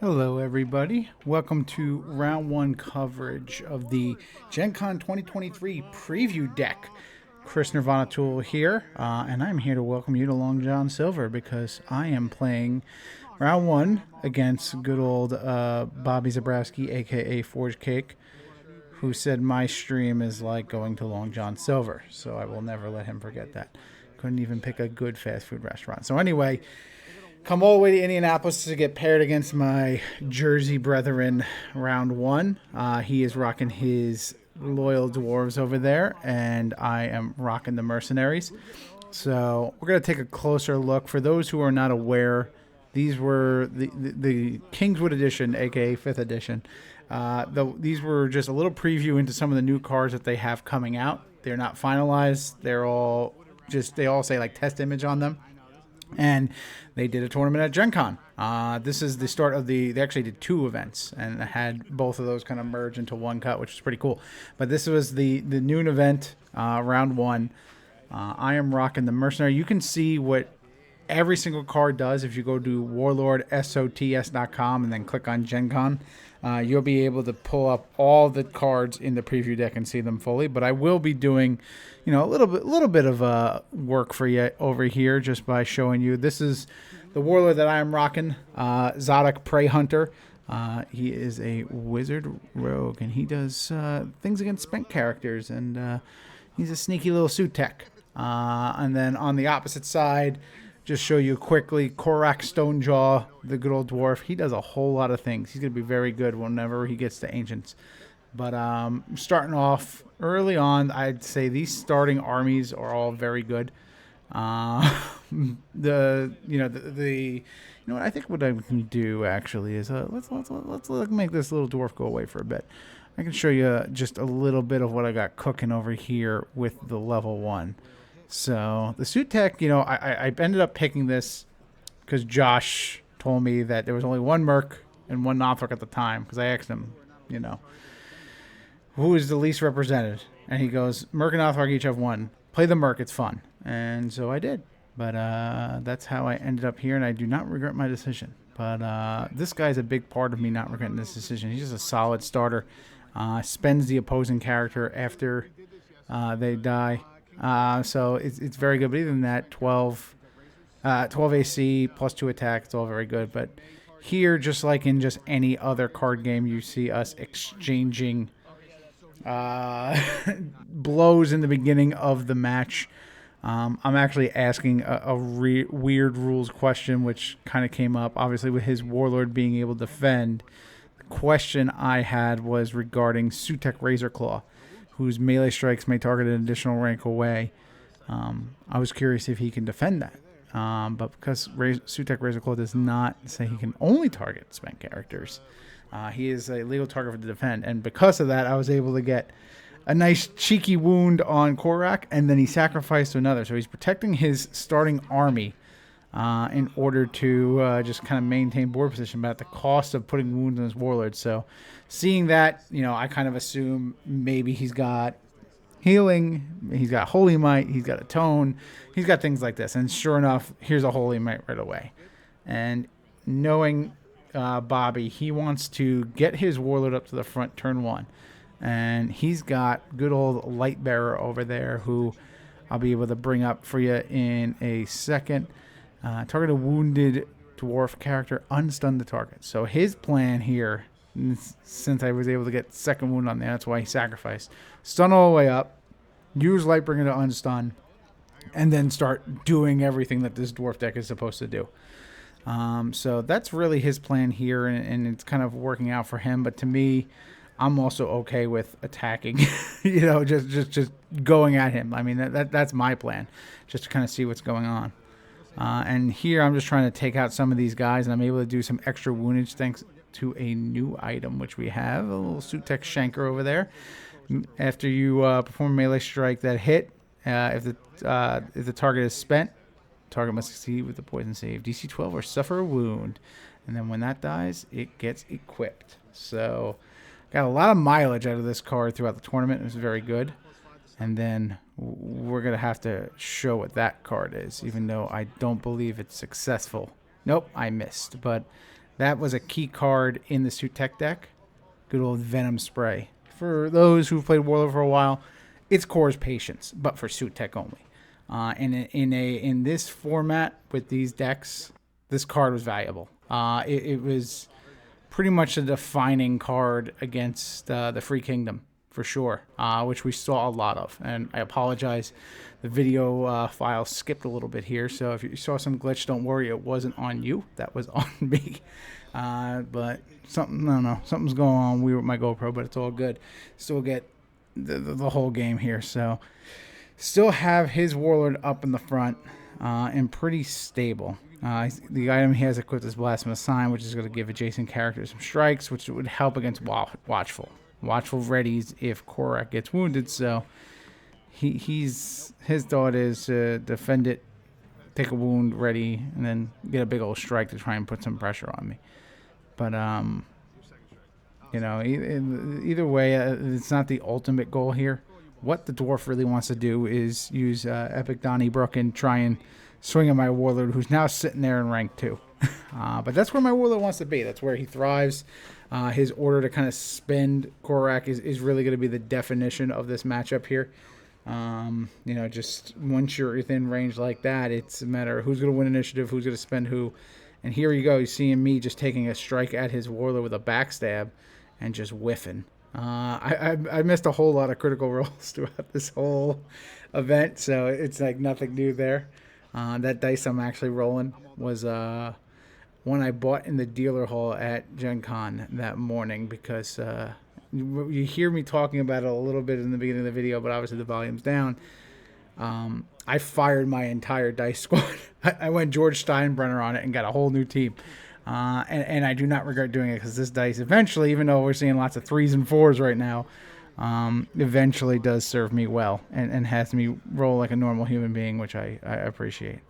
Hello, everybody. Welcome to round one coverage of the Gen Con 2023 preview deck. Chris Nirvana Tool here, and I'm here to welcome you to Long John Silver because I am playing round one against good old Bobby Zabrowski, aka Forge Cake, who said my stream is like going to Long John Silver. So I will never let him forget that. Couldn't even pick a good fast food restaurant. So anyway, come all the way to Indianapolis to get paired against my Jersey brethren round one. He is rocking his loyal dwarves over there, and I am rocking the mercenaries. So we're going to take a closer look. For those who are not aware, these were the Kingswood edition, aka 5th edition. These were just a little preview into some of the new cards that they have coming out. They're not finalized. They all say like test image on them. And they did a tournament at Gen Con. This is the start of they actually did two events and had both of those kind of merge into one cut, which is pretty cool. But this was the noon event, round one. I am rocking the Mercenary. You can see what every single card does if you go to warlordsots.com and then click on Gen Con. You'll be able to pull up all the cards in the preview deck and see them fully. But I will be doing, a little bit of work for you over here just by showing you. This is the Warlord that I am rocking, Zadok Prey Hunter. He is a wizard rogue, and he does things against spent characters, and he's a sneaky little suit tech. And then on the opposite side, just show you quickly, Korak Stonejaw, the good old dwarf. He does a whole lot of things. He's going to be very good whenever he gets to Ancients. But starting off early on, I'd say these starting armies are all very good. I think what I can do actually is let's make this little dwarf go away for a bit. I can show you just a little bit of what I got cooking over here with the level 1. So the suit tech, I ended up picking this because Josh told me that there was only one Merc and one Norfolk at the time, because I asked him, who is the least represented? And he goes, Merc and Norfolk each have one. Play the Merc, it's fun. And so I did. But that's how I ended up here, and I do not regret my decision. But this guy's a big part of me not regretting this decision. He's just a solid starter. Spends the opposing character after they die. So it's very good. But even that, 12 AC plus 2 attack, it's all very good. But here, just like in just any other card game, you see us exchanging blows in the beginning of the match. I'm actually asking a weird rules question, which kind of came up, obviously, with his Warlord being able to defend. The question I had was regarding Sutek Razorclaw, whose melee strikes may target an additional rank away. I was curious if he can defend that. But because Sutek Razorclaw does not say he can only target spent characters, he is a legal target for the defend. And because of that, I was able to get a nice cheeky wound on Korak, and then he sacrificed to another. So he's protecting his starting army in order to just kind of maintain board position, but at the cost of putting wounds on his Warlord. So seeing that, I kind of assume maybe he's got healing, he's got Holy Might, he's got Atone, he's got things like this. And sure enough, here's a Holy Might right away. And knowing Bobby, he wants to get his Warlord up to the front turn 1. And he's got good old Lightbearer over there, who I'll be able to bring up for you in a second. Target a wounded dwarf character, unstun the target. So his plan here, since I was able to get second wound on there, that's why he sacrificed. Stun all the way up, use Lightbringer to unstun, and then start doing everything that this dwarf deck is supposed to do. So that's really his plan here, and it's kind of working out for him. But to me, I'm also okay with attacking, just going at him. I mean, that's my plan, just to kind of see what's going on. And here I'm just trying to take out some of these guys, and I'm able to do some extra woundage thanks to a new item, which we have, a little Sutek Shanker over there. After you perform a melee strike that hit, if the target is spent, target must succeed with the poison save, DC 12, or suffer a wound. And then when that dies, it gets equipped. So got a lot of mileage out of this card throughout the tournament. It was very good. And then we're going to have to show what that card is, even though I don't believe it's successful. Nope, I missed. But That was a key card in the Suit Tech deck. Good old Venom Spray. For those who've played Warlord for a while, its core is Patience, but for Suit Tech only. And in this format with these decks, this card was valuable. It was pretty much a defining card against the Free Kingdom for sure, which we saw a lot of. And I apologize, the video file skipped a little bit here, so if you saw some glitch, don't worry, it wasn't on you. That was on me. But something, I don't know, something's going on with my GoPro, but it's all good. Still get the whole game here, so still have his Warlord up in the front and pretty stable. The item he has equipped is Blasphemous Sign, which is going to give adjacent characters some strikes, which would help against Watchful. Watchful readies if Korak gets wounded, so his thought is to defend it, take a wound, ready, and then get a big old strike to try and put some pressure on me. But you know, either way, it's not the ultimate goal here. What the dwarf really wants to do is use Epic Donnybrook and try and swing at my Warlord, who's now sitting there in rank 2. But that's where my Warlord wants to be. That's where he thrives. His order to kind of spend Korak is really going to be the definition of this matchup here. You know, just once you're within range like that, it's a matter of who's going to win initiative, who's going to spend who. And here you go. You're seeing me just taking a strike at his Warlord with a backstab and just whiffing. I missed a whole lot of critical rolls throughout this whole event, so it's like nothing new there. That dice I'm actually rolling was one I bought in the dealer hall at Gen Con that morning, because you hear me talking about it a little bit in the beginning of the video, but obviously the volume's down. I fired my entire dice squad. I went George Steinbrenner on it and got a whole new team. And I do not regret doing it, because this dice eventually, even though we're seeing lots of 3s and 4s right now, eventually does serve me well and has me roll like a normal human being, which I appreciate.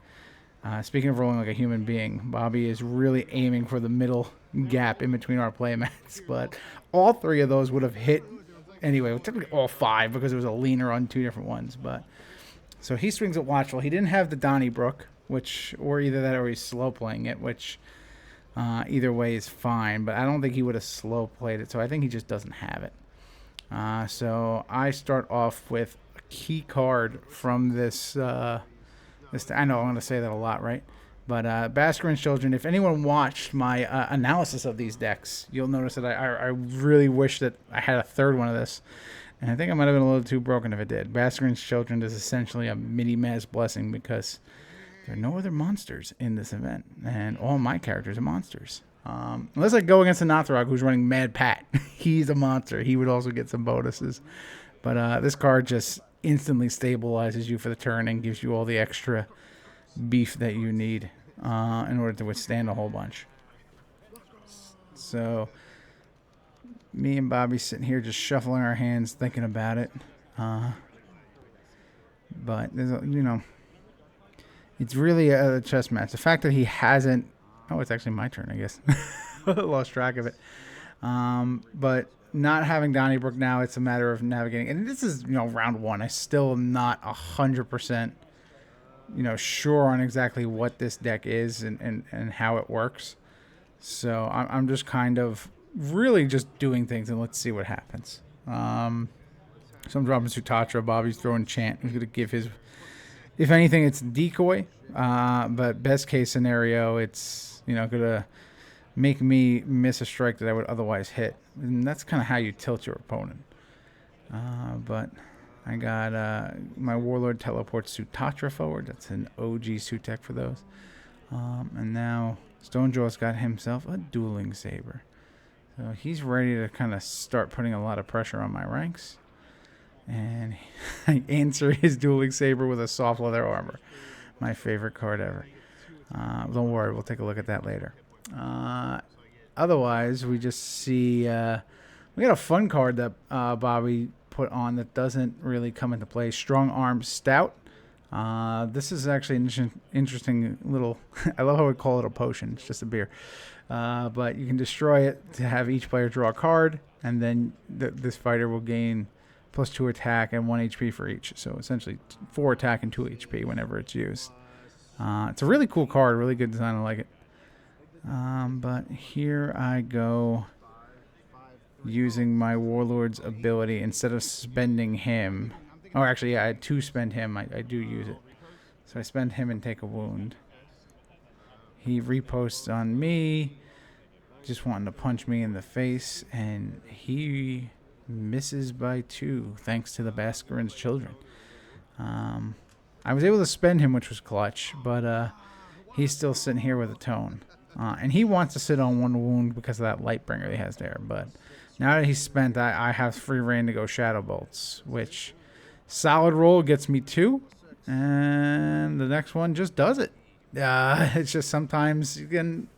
Speaking of rolling like a human being, Bobby is really aiming for the middle gap in between our playmats, but all 3 of those would have hit anyway. Well, typically all 5, because it was a leaner on 2 different ones. But so he swings at Watchful. He didn't have the Donnybrook, or either that or he's slow playing it, which either way is fine, but I don't think he would have slow played it, so I think he just doesn't have it. So I start off with a key card from this. I know I'm going to say that a lot, right? But Bascarin's Children, if anyone watched my analysis of these decks, you'll notice that I really wish that I had a third one of this. And I think I might have been a little too broken if it did. Bascarin's Children is essentially a mini-mass blessing, because there are no other monsters in this event, and all my characters are monsters. Unless I go against a Nothrog who's running Mad Pat. He's a monster. He would also get some bonuses. But this card just instantly stabilizes you for the turn and gives you all the extra beef that you need in order to withstand a whole bunch. So me and Bobby sitting here just shuffling our hands, thinking about it. But there's it's really a chess match. The fact that he hasn't... Oh, it's actually my turn, I guess. Lost track of it. But not having Donnybrook now, it's a matter of navigating. And this is, round 1. I still am not 100%, sure on exactly what this deck is and how it works. So I'm just kind of really just doing things, and let's see what happens. So I'm dropping Sutatra. Bobby's throwing Chant. He's going to give his... If anything, it's decoy, but best case scenario, it's going to make me miss a strike that I would otherwise hit, and that's kind of how you tilt your opponent. But I got my Warlord teleports Sutatra forward. That's an OG Sutek for those. And now Stonejaw's got himself a Dueling Saber, so he's ready to kind of start putting a lot of pressure on my ranks. And I answer his Dueling Saber with a soft leather armor. My favorite card ever. Don't worry, we'll take a look at that later. Otherwise, we just see... we got a fun card that Bobby put on that doesn't really come into play. Strong Arm Stout. This is actually an interesting little... I love how we call it a potion. It's just a beer. But you can destroy it to have each player draw a card, and then this fighter will gain... +2 attack and 1 HP for each. So essentially 4 attack and 2 HP whenever it's used. It's a really cool card, really good design. I like it. But here I go, using my Warlord's ability instead of spending him. Oh, actually, yeah, I had to spend him. I do use it. So I spend him and take a wound. He reposts on me, just wanting to punch me in the face, and he misses by 2 thanks to the Bascarin's children. I was able to spend him, which was clutch, but he's still sitting here with a tone. And he wants to sit on 1 wound because of that Lightbringer he has there. But now that he's spent, I have free reign to go Shadow Bolts, which solid roll gets me 2. And the next one just does it. It's just sometimes you can,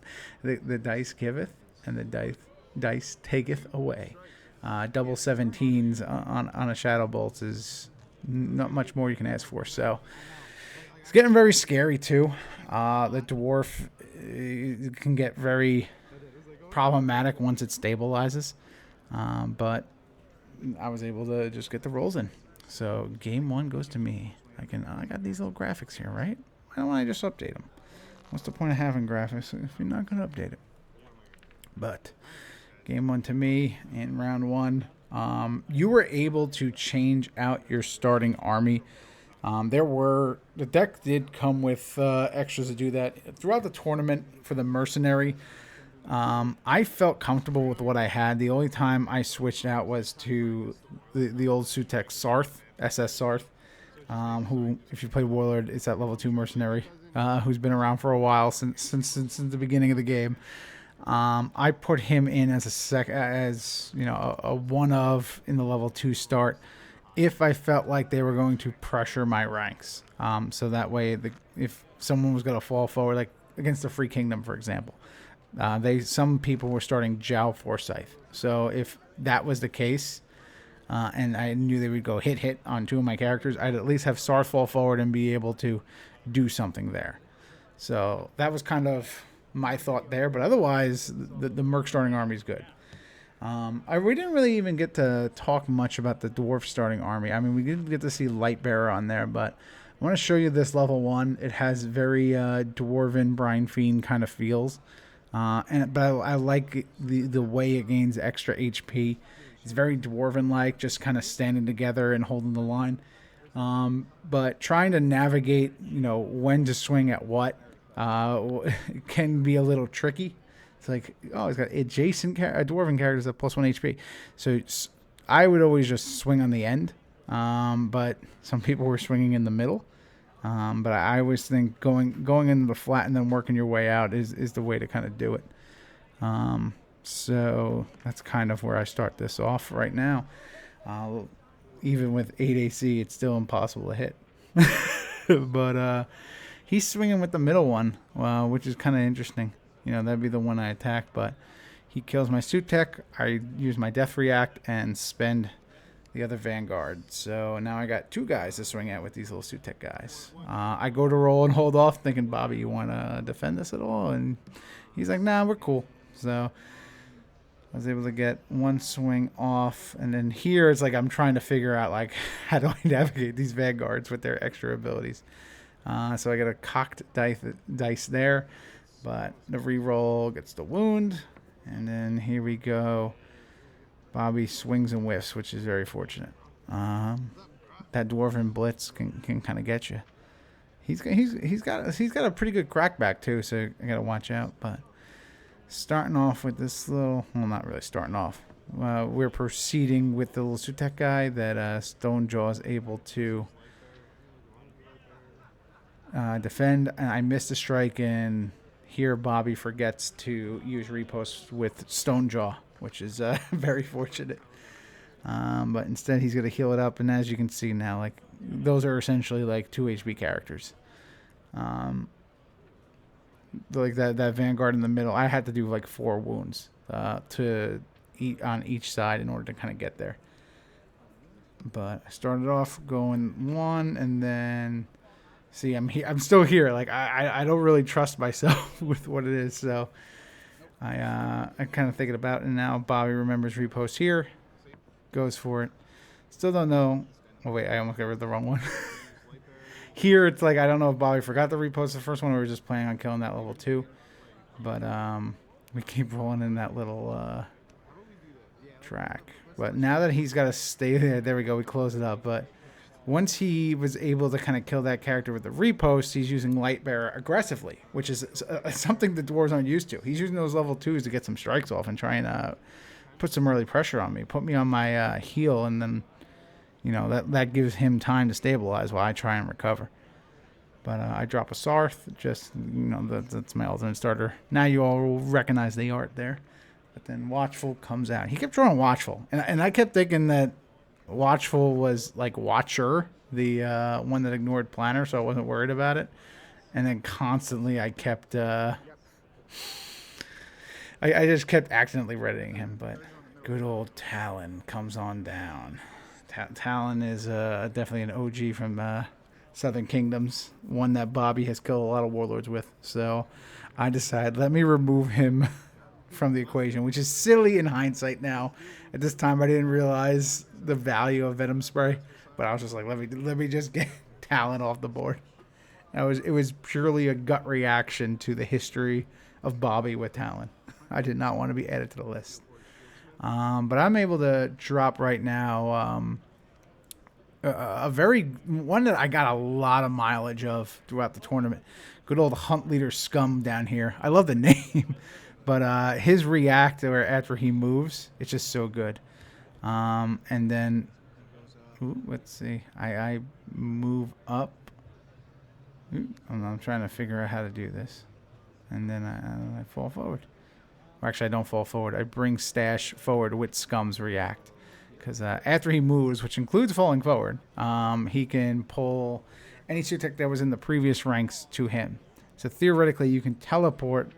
the dice giveth and the dice taketh away. Double 17s on a Shadow Bolts is not much more you can ask for. So it's getting very scary too. The dwarf can get very problematic once it stabilizes. But I was able to just get the rolls in. So game 1 goes to me. I got these little graphics here, right? Why don't I just update them? What's the point of having graphics if you're not going to update it? But game 1 to me in round 1. You were able to change out your starting army. The deck did come with extras to do that throughout the tournament for the Mercenary. I felt comfortable with what I had. The only time I switched out was to the old Sutek Sarth, SS Sarth, who, if you play Warlord, is that level 2 Mercenary, who's been around for a while since the beginning of the game. I put him in as a one of in the level 2 start if I felt like they were going to pressure my ranks. So that way, if someone was going to fall forward, like against the Free Kingdom, for example, some people were starting Jow Forsyth. So if that was the case, and I knew they would go hit on 2 of my characters, I'd at least have Sarth fall forward and be able to do something there. So that was kind of my thought there. But otherwise, the Merc starting army is good. We didn't really even get to talk much about the Dwarf starting army. I mean, we did get to see Lightbearer on there, but I want to show you this level 1. It has very Dwarven Brine Fiend kind of feels. But I like the way it gains extra HP. It's very Dwarven-like, just kind of standing together and holding the line. But trying to navigate, when to swing at what, can be a little tricky. It's like, oh, it's got adjacent Dwarven characters at +1 HP. So I would always just swing on the end. But some people were swinging in the middle. But I always think going into the flat and then working your way out is the way to kind of do it. So that's kind of where I start this off right now. Even with 8 AC, it's still impossible to hit. But he's swinging with the middle one, which is kind of interesting. That'd be the one I attack, but he kills my Sutek. I use my Death React and spend the other Vanguard. So now I got 2 guys to swing at with these little Sutek guys. I go to roll and hold off, thinking, Bobby, you want to defend this at all? And he's like, nah, we're cool. So I was able to get 1 swing off. And then here it's like I'm trying to figure out, like, how do I navigate these Vanguards with their extra abilities? So I got a cocked dice there. But the reroll gets the wound. And then here we go. Bobby swings and whiffs, which is very fortunate. That Dwarven Blitz can kind of get you. He's got a pretty good crackback too, so I gotta watch out. But starting off with this little, well, not really starting off. We're proceeding with the little Sutek guy that Stonejaw is able to defend, and I missed a strike, and here Bobby forgets to use repost with Stonejaw, which is very fortunate. But instead he's going to heal it up, and as you can see now, like, those are essentially like 2 HP characters. Like that Vanguard in the middle, I had to do like 4 wounds to eat on each side in order to kind of get there. But I started off going 1, and then see, I'm still here. Like I don't really trust myself with what it is, so I kind of thinking about it now. Bobby remembers repost here, goes for it. Still don't know. Oh wait, I almost got rid of the wrong one. Here it's like I don't know if Bobby forgot to repost the first one or we're just planning on killing that level 2. But we keep rolling in that little track. But now that he's got to stay there we go. We close it up. But once he was able to kind of kill that character with the repost, he's using Lightbearer aggressively, which is something the Dwarves aren't used to. He's using those level 2s to get some strikes off and try and put some early pressure on me, put me on my heel, and then, you know, that gives him time to stabilize while I try and recover. But I drop a Sarth, just, you know, that's my alternate starter. Now you all will recognize the art there. But then Watchful comes out. He kept drawing Watchful, and I kept thinking that Watchful was like Watcher, the one that ignored Planner, so I wasn't worried about it. And then constantly I kept... I just kept accidentally readying him, but good old Talon comes on down. Talon is definitely an OG from Southern Kingdoms, one that Bobby has killed a lot of warlords with. So I decided, let me remove him from the equation, which is silly in hindsight now. At this time, I didn't realize the value of Venom Spray, but I was just like, let me just get Talon off the board. It was purely a gut reaction to the history of Bobby with Talon. I did not want to be added to the list. But I'm able to drop right now one that I got a lot of mileage of throughout the tournament. Good old Hunt Leader Scum down here. I love the name, but his react or after he moves, it's just so good. And then, let's see, I move up. I'm trying to figure out how to do this, and then I fall forward. Actually, I don't fall forward. I bring Stash forward with Scum's react. Because after he moves, which includes falling forward, he can pull any suit tech that was in the previous ranks to him. So theoretically, you can teleport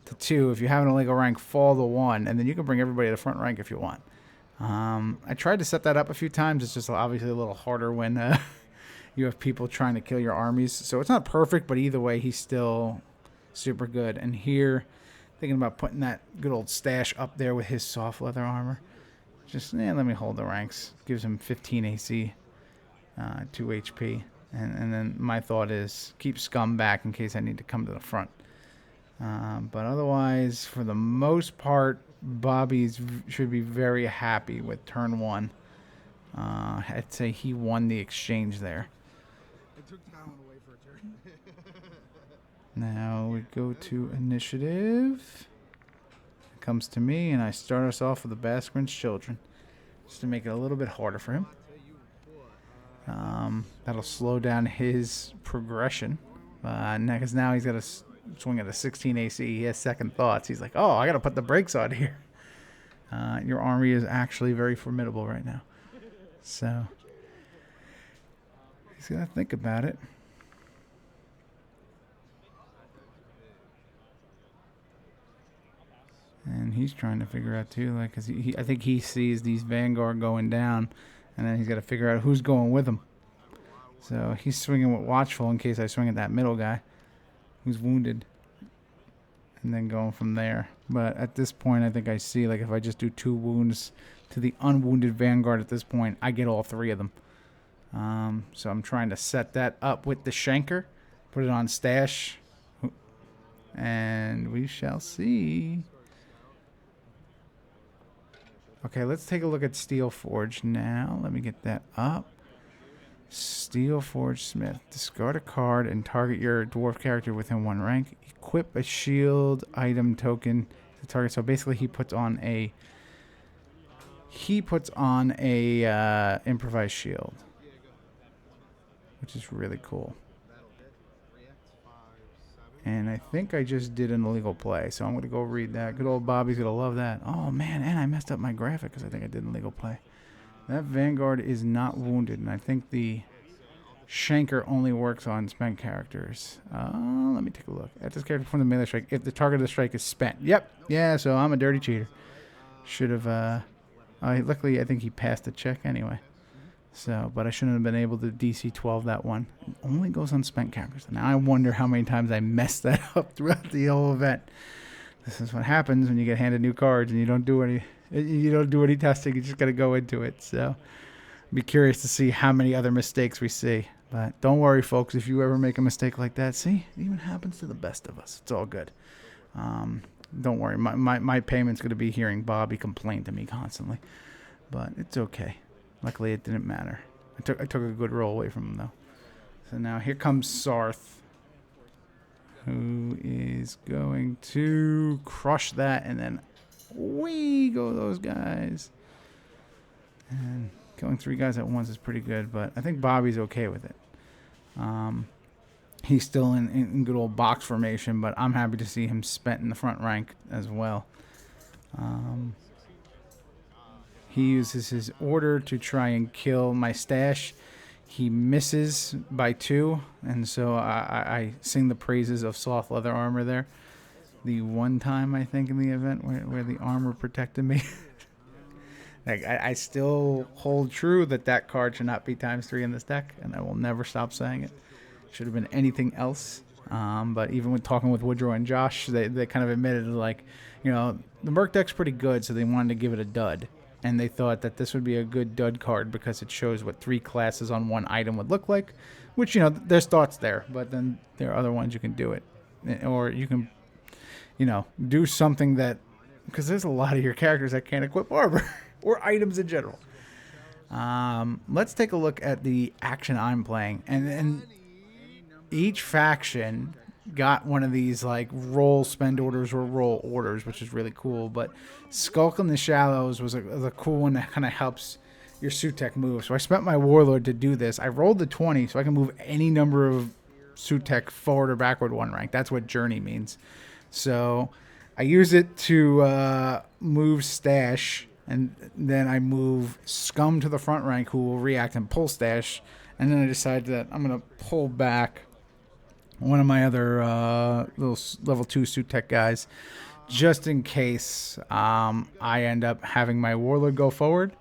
to 2 if you have an illegal rank, fall to 1, and then you can bring everybody to the front rank if you want. I tried to set that up a few times. It's just obviously a little harder when you have people trying to kill your armies. So it's not perfect, but either way, he's still super good. And here... thinking about putting that good old Stash up there with his soft leather armor. Just, let me hold the ranks. Gives him 15 AC, 2 HP. And then my thought is keep Scum back in case I need to come to the front. But otherwise, for the most part, Bobby's should be very happy with turn 1. I'd say he won the exchange there. It took Talon away for a turn. Now we go to initiative. It comes to me, and I start us off with the Basquin's Children, just to make it a little bit harder for him. That'll slow down his progression. Because now he's got to swing at a 16 AC. He has second thoughts. He's like, oh, I got to put the brakes on here. Your army is actually very formidable right now. So he's got to think about it. And he's trying to figure out too, like, cause I think he sees these Vanguard going down, and then he's got to figure out who's going with him. So he's swinging with Watchful in case I swing at that middle guy, who's wounded, and then going from there. But at this point, I think I see, like, if I just do 2 wounds to the unwounded Vanguard at this point, I get all 3 of them. So I'm trying to set that up with the Shanker, put it on Stash, and we shall see. Okay, let's take a look at Steelforge now. Let me get that up. Steelforge Smith. Discard a card and target your dwarf character within 1 rank. Equip a shield item token to target. So basically, he puts on a improvised shield, which is really cool. And I think I just did an illegal play, so I'm going to go read that. Good old Bobby's going to love that. Oh, man, and I messed up my graphic because I think I did an illegal play. That Vanguard is not wounded, and I think the Shanker only works on spent characters. Let me take a look. At this character from the melee strike, if the target of the strike is spent. Yep. Yeah, so I'm a dirty cheater. Should have... luckily, I think he passed the check anyway. So, but I shouldn't have been able to DC 12 that one. It only goes on spent characters. Now I wonder how many times I messed that up throughout the whole event. This is what happens when you get handed new cards and you don't do any testing. You just got to go into it. So, I'd be curious to see how many other mistakes we see. But don't worry, folks. If you ever make a mistake like that, see, it even happens to the best of us. It's all good. Don't worry, my payment's going to be hearing Bobby complain to me constantly. But it's okay. Luckily, it didn't matter. I took a good roll away from him, though. So now here comes Sarth, who is going to crush that, and then we go those guys. And killing 3 guys at once is pretty good, but I think Bobby's okay with it. He's still in good old box formation, but I'm happy to see him spent in the front rank as well. He uses his order to try and kill my stash. He misses by 2, and so I sing the praises of soft leather armor there. The one time, I think, in the event where the armor protected me. Like, I still hold true that card should not be ×3 in this deck, and I will never stop saying it. Should have been anything else. But even when talking with Woodrow and Josh, they kind of admitted, like, you know, the Merc deck's pretty good, so they wanted to give it a dud. And they thought that this would be a good dud card because it shows what 3 classes on 1 item would look like. Which, you know, there's thoughts there, but then there are other ones you can do it. Or you can, you know, do something that... Because there's a lot of your characters that can't equip armor. Or items in general. Let's take a look at the action I'm playing. And each faction got one of these, like, roll spend orders or roll orders, which is really cool. But Skulk in the Shallows was a cool one that kind of helps your Sutek move. So I spent my Warlord to do this. I rolled the 20, so I can move any number of Sutek forward or backward 1 rank. That's what Journey means. So I use it to move Stash, and then I move Scum to the front rank, who will react and pull Stash. And then I decide that I'm going to pull back one of my other little level 2 Sutek guys, just in case I end up having my Warlord go forward,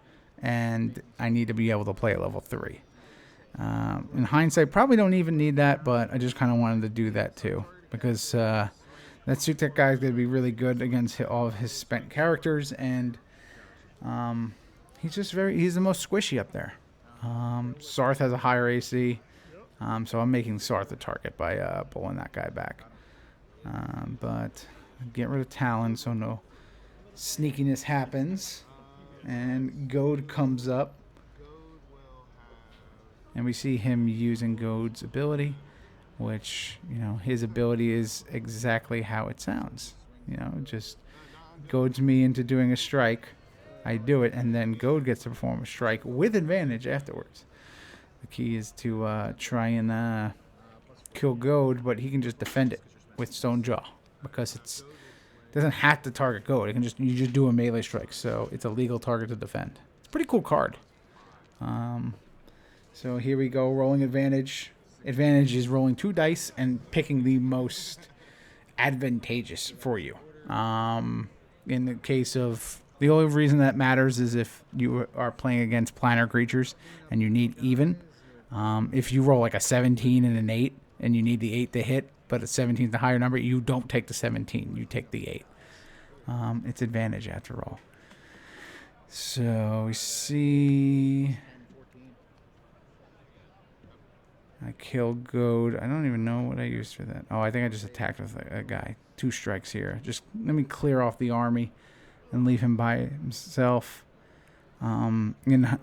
and I need to be able to play at level 3. In hindsight, probably don't even need that, but I just kind of wanted to do that too, because that Sutek guy is going to be really good against all of his spent characters, and he's the most squishy up there. Sarth has a higher AC. So I'm making Sarth the target by pulling that guy back. But get rid of Talon so no sneakiness happens. And Goad comes up. And we see him using Goad's ability, which, you know, his ability is exactly how it sounds. You know, just goads me into doing a strike. I do it, and then Goad gets to perform a strike with advantage afterwards. The key is to try and kill Goad, but he can just defend it with Stone Jaw because it doesn't have to target Goad. You just do a melee strike, so it's a legal target to defend. It's a pretty cool card. So here we go, rolling advantage. Advantage is rolling 2 dice and picking the most advantageous for you. In the case of... The only reason that matters is if you are playing against planar creatures and you need even. If you roll like a 17 and an 8 and you need the 8 to hit, but a 17 is the higher number, you don't take the 17. You take the 8. It's advantage after all. So we see... I killed Goad. I don't even know what I used for that. Oh, I think I just attacked with a guy. 2 strikes here. Just let me clear off the army and leave him by himself. And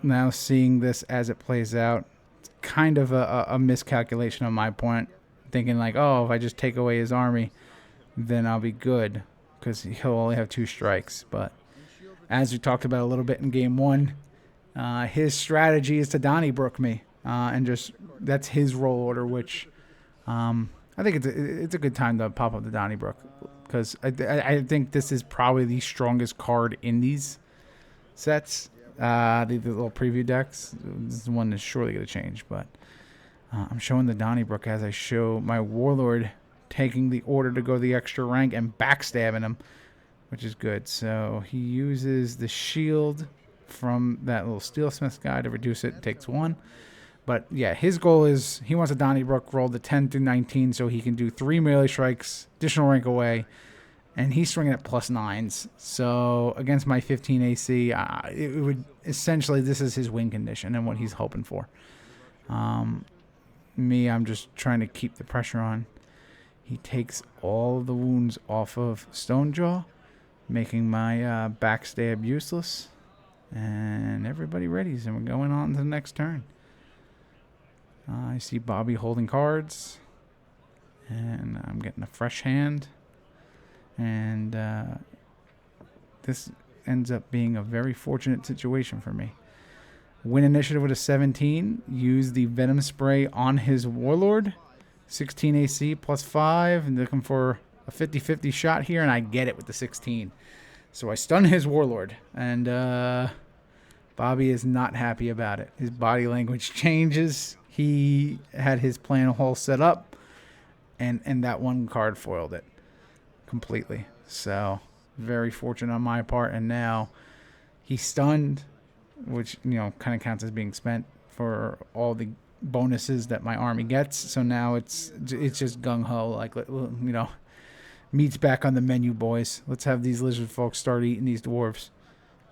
now seeing this as it plays out, it's kind of a miscalculation on my point. Thinking like, oh, if I just take away his army, then I'll be good, because he'll only have 2 strikes. But as we talked about a little bit in game 1, his strategy is to Donnybrook me, and just that's his roll order, which I think it's a good time to pop up the Donnybrook. Because I think this is probably the strongest card in these sets. The little preview decks. This is the one that's surely going to change. But I'm showing the Donnybrook as I show my Warlord taking the order to go the extra rank and backstabbing him, which is good. So he uses the shield from that little Steelsmith guy to reduce it. It takes 1. But yeah, his goal is he wants a Donnybrook roll the 10 through 19 so he can do 3 melee strikes, additional rank away, and he's swinging at +9s. So against my 15 AC, it would essentially, this is his win condition and what he's hoping for. I'm just trying to keep the pressure on. He takes all of the wounds off of Stonejaw, making my backstab useless. And everybody readies, and we're going on to the next turn. I see Bobby holding cards, and I'm getting a fresh hand. And this ends up being a very fortunate situation for me. Win initiative with a 17. Use the Venom Spray on his Warlord. 16 AC plus 5. And looking for a 50-50 shot here, and I get it with the 16. So I stun his Warlord. And Bobby is not happy about it. His body language changes. He had his plan all set up, and that one card foiled it completely. So very fortunate on my part. And now he's stunned, which, you know, kind of counts as being spent for all the bonuses that my army gets. So now it's just gung-ho, like, you know, meat's back on the menu, boys. Let's have these lizard folks start eating these dwarves.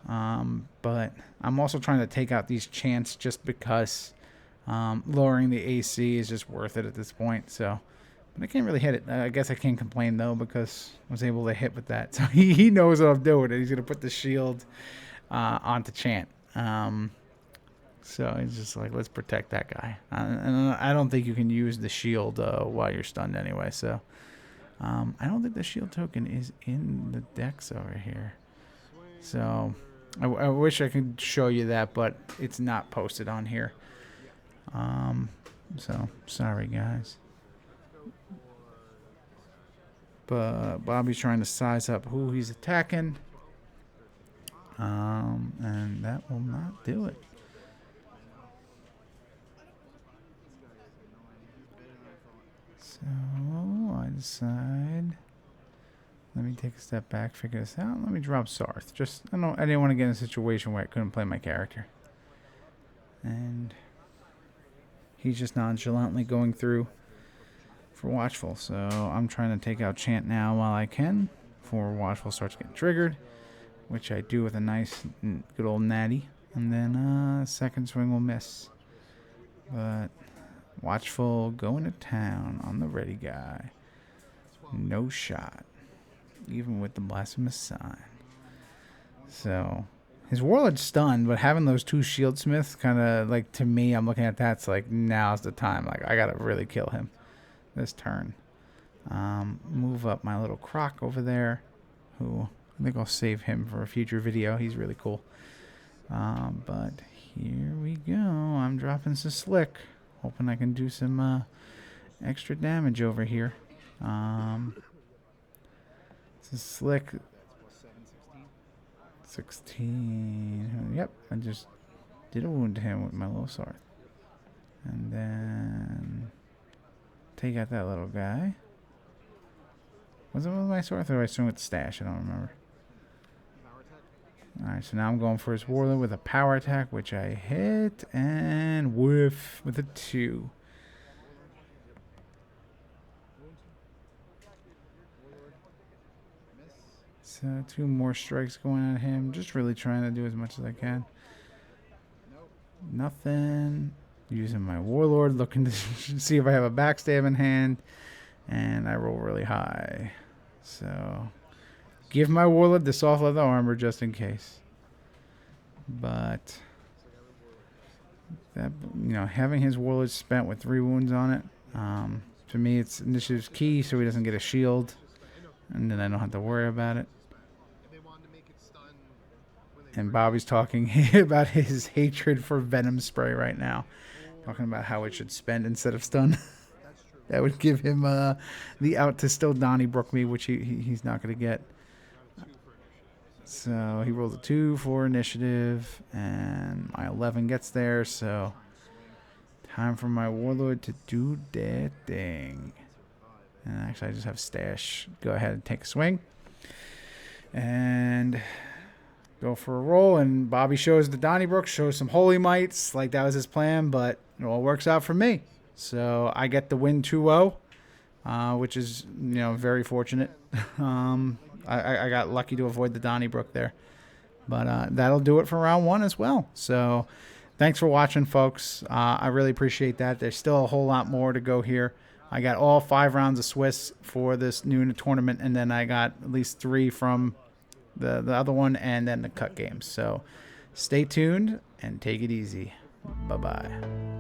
But I'm also trying to take out these chants just because lowering the AC is just worth it at this point. So, but I can't really hit it. I guess I can't complain, though, because I was able to hit with that. So he knows what I'm doing, and he's going to put the shield onto chant. So it's just like, let's protect that guy. And I don't think you can use the shield while you're stunned anyway. So I don't think the shield token is in the decks over here. So I wish I could show you that, but it's not posted on here. So sorry, guys. But Bobby's trying to size up who he's attacking. And that will not do it. So I decide, let me take a step back, figure this out. Let me drop Sarth. I didn't want to get in a situation where I couldn't play my character. And he's just nonchalantly going through for Watchful. So I'm trying to take out Chant now while I can before Watchful starts getting triggered, which I do with a nice, good old natty. And then second swing will miss. But Watchful going to town on the ready guy. No shot. Even with the blasphemous sign. So his Warlord's stunned, but having those two Shieldsmiths kind of, like, to me, I'm looking at that's like, now's the time. Like, I got to really kill him this turn. Move up my little Croc over there, who I think I'll save him for a future video. He's really cool. But here we go. I'm dropping some Slick, hoping I can do some extra damage over here. This is Slick. 16. Yep, I just did a wound to him with my little sword. And then take out that little guy. Was it with my sword, or did I swing with the stash? I don't remember. Alright, so now I'm going for his Warlord with a power attack, which I hit and whiff with a 2. So 2 more strikes going at him. Just really trying to do as much as I can. Nothing. Using my Warlord, looking to see if I have a backstab in hand. And I roll really high. So give my Warlord the soft leather armor just in case. But that, you know, having his Warlord spent with 3 wounds on it, to me it's initiative's key, so he doesn't get a shield, and then I don't have to worry about it. And Bobby's talking about his hatred for Venom Spray right now, talking about how it should spend instead of stun. That would give him the out to still Donnybrook me, which he's not going to get. So he rolled a 2 for initiative, and my 11 gets there. So time for my Warlord to do that thing. And actually, I just have Stash go ahead and take a swing. And go for a roll. And Bobby shows the Donnybrook, shows some Holy Mites. Like that was his plan, but it all works out for me. So I get the win 2-0, which is, you know, very fortunate. I got lucky to avoid the Donnybrook there. But that'll do it for round 1 as well. So thanks for watching, folks. I really appreciate that. There's still a whole lot more to go here. I got all 5 rounds of Swiss for this new tournament, and then I got at least 3 from the other one, and then the cut games. So stay tuned and take it easy. Bye-bye.